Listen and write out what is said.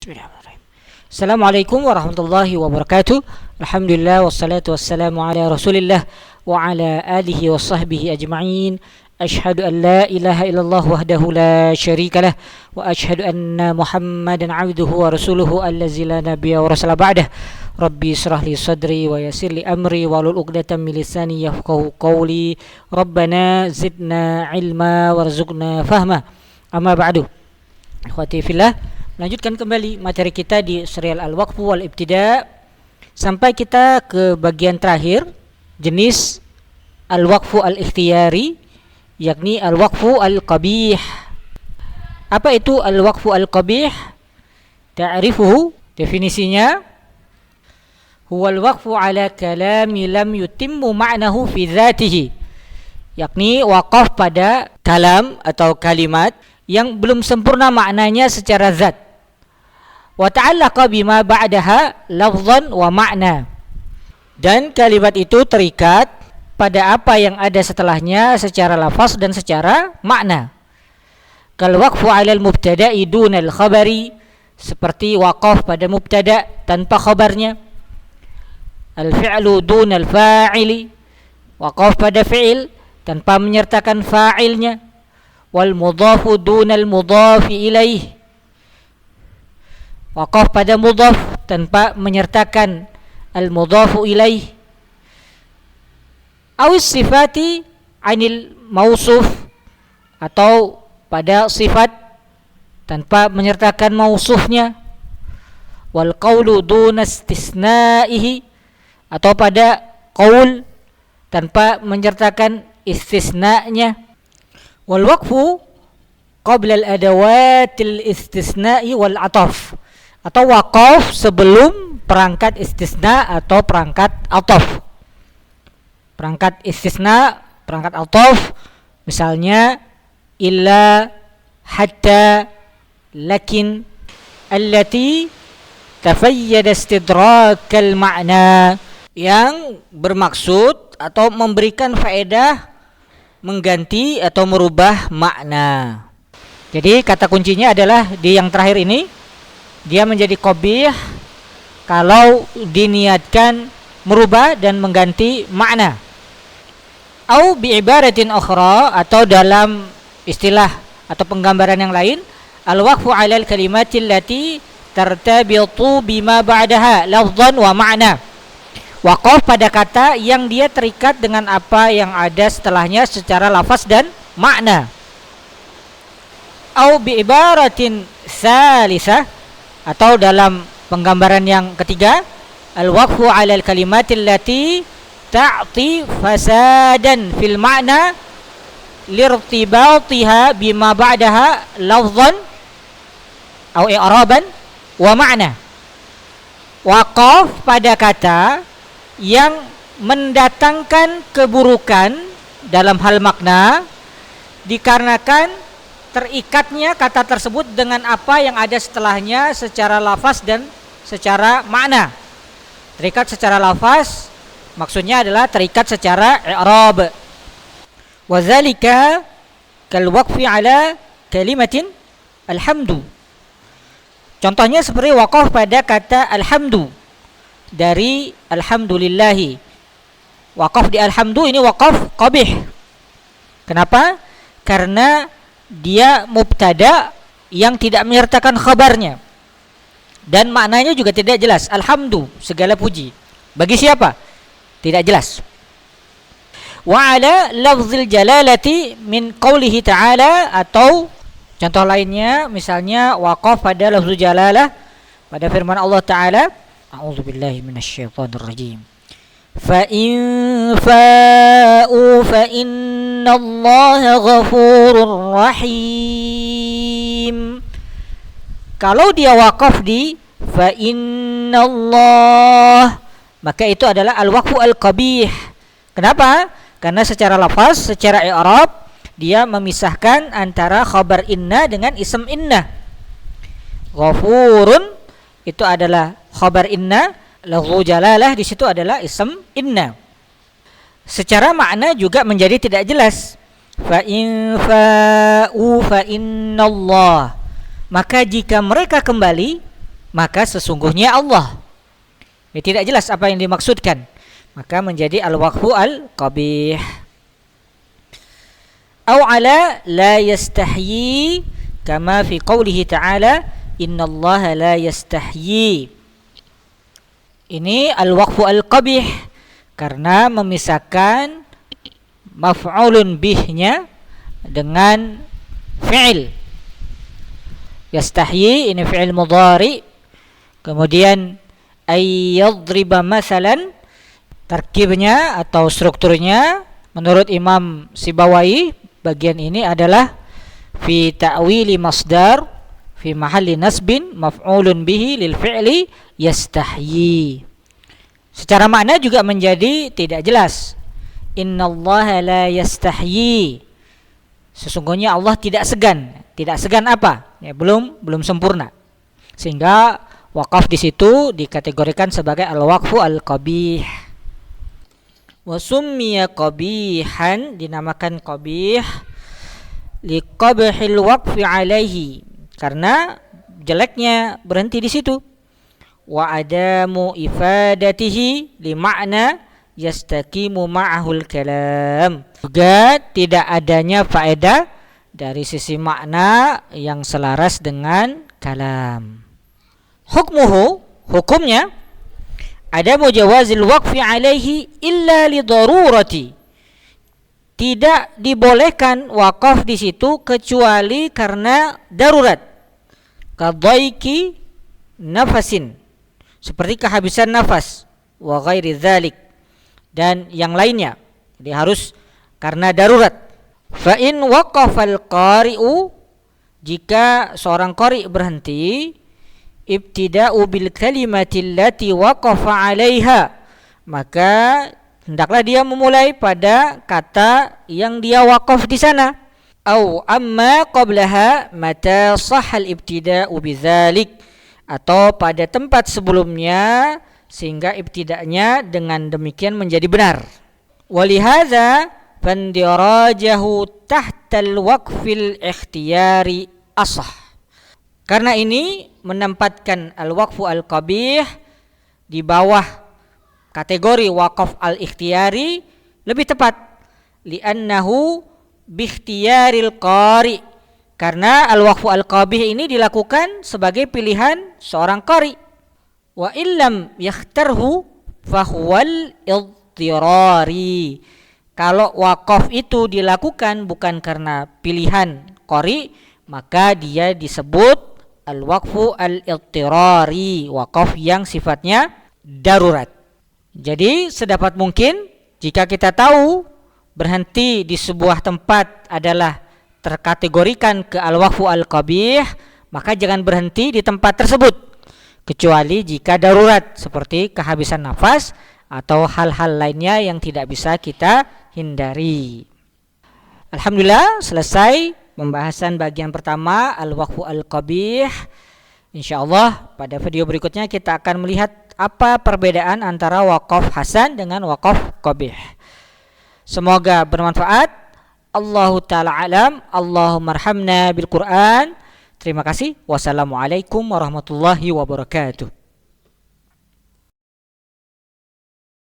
Bismillahirrahmanirrahim. Assalamualaikum warahmatullahi wabarakatuh. Alhamdulillah wassalatu wassalamu ala Rasulillah wa ala alihi wa sahbihi ajma'in. Ashhadu an la ilaha illallah wahdahu la syarika lah wa ashhadu anna Muhammadan abduhu wa rasuluhu allazi la nabiyya wa rasula ba'dah. Rabbi israh li sadri wa yassir li amri wahlul 'uqdatam min lisani yafqahu qawli. Rabbana zidna ilma warzuqna fahma. Amma ba'du. Ikhwati fillah, melanjutkan kembali materi kita di serial Al-Waqfu wal Ibtida' sampai kita ke bagian terakhir, jenis Al-Waqfu al-Ikhtiyari, yakni Al-Waqfu al-Qabih. Apa itu Al-Waqfu al-Qabih? Ta'rifuhu, definisinya, huwal waqfu ala kalami lam yutimmu ma'nahu fi dzatihi, yakni waqaf pada kalam atau kalimat yang belum sempurna maknanya secara zat. Wa ta'allaqa bima ba'daha lafzan wa ma'na, dan kalimat itu terikat pada apa yang ada setelahnya secara lafaz dan secara makna. Kal waqfu 'alal mubtada'i dunal khabari, seperti waqaf pada mubtada' tanpa khabarnya. Al fi'lu dunal fa'ili, waqaf pada fi'il tanpa menyertakan fa'ilnya. Wal mudhafu dunal mudhafi ilaih, waqaf pada mudhaf tanpa menyertakan al mudhafu ilaih. Awis sifati anil mausuf, atau pada sifat tanpa menyertakan mausufnya. Wal qawlu duna istisna'ihi, atau pada qaul tanpa menyertakan istisna'nya. Wal waqfu qabla al adawatil istisna'i wal ataf, atau waqaf sebelum perangkat istisna atau perangkat ataf. Perangkat istisna, perangkat ataf, misalnya illa, hatta, lakin, allati tafayyada istidrakal ma'na, yang bermaksud atau memberikan faedah mengganti atau merubah makna. Jadi kata kuncinya adalah di yang terakhir ini, dia menjadi qabih kalau diniatkan merubah dan mengganti makna. Au bi ibaratin ukhra, atau dalam istilah atau penggambaran yang lain, al-waqfu 'alal kalimatil lati tartabitu bima ba'daha lafzan wa ma'na. Waqaf pada kata yang dia terikat dengan apa yang ada setelahnya secara lafaz dan makna. Au bi ibaratin salisah, atau dalam penggambaran yang ketiga, al-waqfu 'alal kalimatil lati ta'ti fasadan fil ma'na lirtibatiha bima ba'daha lafzan au i'raban wa ma'na. Waqaf pada kata yang mendatangkan keburukan dalam hal makna dikarenakan terikatnya kata tersebut dengan apa yang ada setelahnya secara lafaz dan secara makna. Terikat secara lafaz maksudnya adalah terikat secara i'rab. Wa dzalika kal waqfi 'ala kalimatin alhamdu. Contohnya seperti waqaf pada kata alhamdu dari alhamdulillahi. Waqaf di alhamdu ini waqaf qabih. Kenapa? Karena dia mubtada yang tidak menyertakan khabarnya, dan maknanya juga tidak jelas. Alhamdu, segala puji. Bagi siapa? Tidak jelas. Wa ala lafzil jalalati min qawlihi ta'ala, atau contoh lainnya misalnya waqaf pada lafzul jalalah pada firman Allah Ta'ala, a'udzubillahi minasyaitonir rajim, fa in fa'u fa innallaha ghafurur rahim. Kalau dia waqaf di fa innallah, maka itu adalah al-waqfu al-qabih. Kenapa? Karena secara lafaz, secara i'rab, dia memisahkan antara khabar inna dengan ism inna. Ghafurun itu adalah khabar inna, lafzu jalalah di situ adalah ism inna. Secara makna juga menjadi tidak jelas. Fa in fa'u fa innallah, maka jika mereka kembali maka sesungguhnya Allah. Tidak jelas apa yang dimaksudkan, maka menjadi al-waqfu al-qabih. Au ala la yastahyi kama fi qoulihi ta'ala innallaha la yastahyi. Ini al-waqfu al-qabih karena memisahkan maf'ulun bihnya dengan fi'il. Yastahyi ini fi'il mudhari, kemudian ayyadriba masalan, tarkibnya atau strukturnya menurut Imam Sibawai bagian ini adalah fi ta'wili masdar fi mahalli nasbin maf'ulun bihi lil fi'li yastahyi. Secara makna juga menjadi tidak jelas. Innallaha la yastahyi. Sesungguhnya Allah tidak segan. Tidak segan apa? Ya, belum sempurna. Sehingga wakaf di situ dikategorikan sebagai al-waqfu al-qabih. Wa summiya qabihan, dinamakan qabih liqabhil waqfi alaihi, karena jeleknya berhenti di situ. Wa adamu ifadatihi li makna yastaqimu ma'ahul kalam, juga tidak adanya faedah dari sisi makna yang selaras dengan kalam. Hukmuhu, hukumnya ada mujawazil waqfi alaihi illa li darurati, tidak dibolehkan wakaf di situ kecuali karena darurat. Kadhaiki nafasin, seperti kehabisan nafas, wa ghairi dzalik, dan yang lainnya. Jadi harus karena darurat. Fa in waqafal qari'u, jika seorang qari berhenti, ibtida'u bil kalimati allati waqafa 'alaiha, maka hendaklah dia memulai pada kata yang dia wakaf di sana. Au amma qablaha mata sahal ibtida'u bidzalik, atau pada tempat sebelumnya sehingga ibtida'nya dengan demikian menjadi benar. Walihadza fandirajahu tahtal waqfil ikhtiyari asah. Karena ini menempatkan al-waqfu al-qabih di bawah kategori waqaf al-ikhtiyari lebih tepat. Li'annahu bikhtiyaril qari, karena al-waqfu al-qabih ini dilakukan sebagai pilihan seorang qari. Wa illam yakhtarhu fahuwal idtirari, kalau waqaf itu dilakukan bukan karena pilihan qari, maka dia disebut al-waqfu al-idtirari, waqaf yang sifatnya darurat. Jadi sedapat mungkin jika kita tahu berhenti di sebuah tempat adalah terkategorikan ke al-waqfu al-qabih, maka jangan berhenti di tempat tersebut, kecuali jika darurat seperti kehabisan nafas atau hal-hal lainnya yang tidak bisa kita hindari. Alhamdulillah, selesai pembahasan bagian pertama al-waqfu al-qabih. Insyaallah pada video berikutnya kita akan melihat apa perbedaan antara waqaf hasan dengan waqaf qabih. Semoga bermanfaat. Allahu ta'ala alam. Allahumma arhamna bil Qur'an. Terima kasih. Wassalamualaikum warahmatullahi wabarakatuh.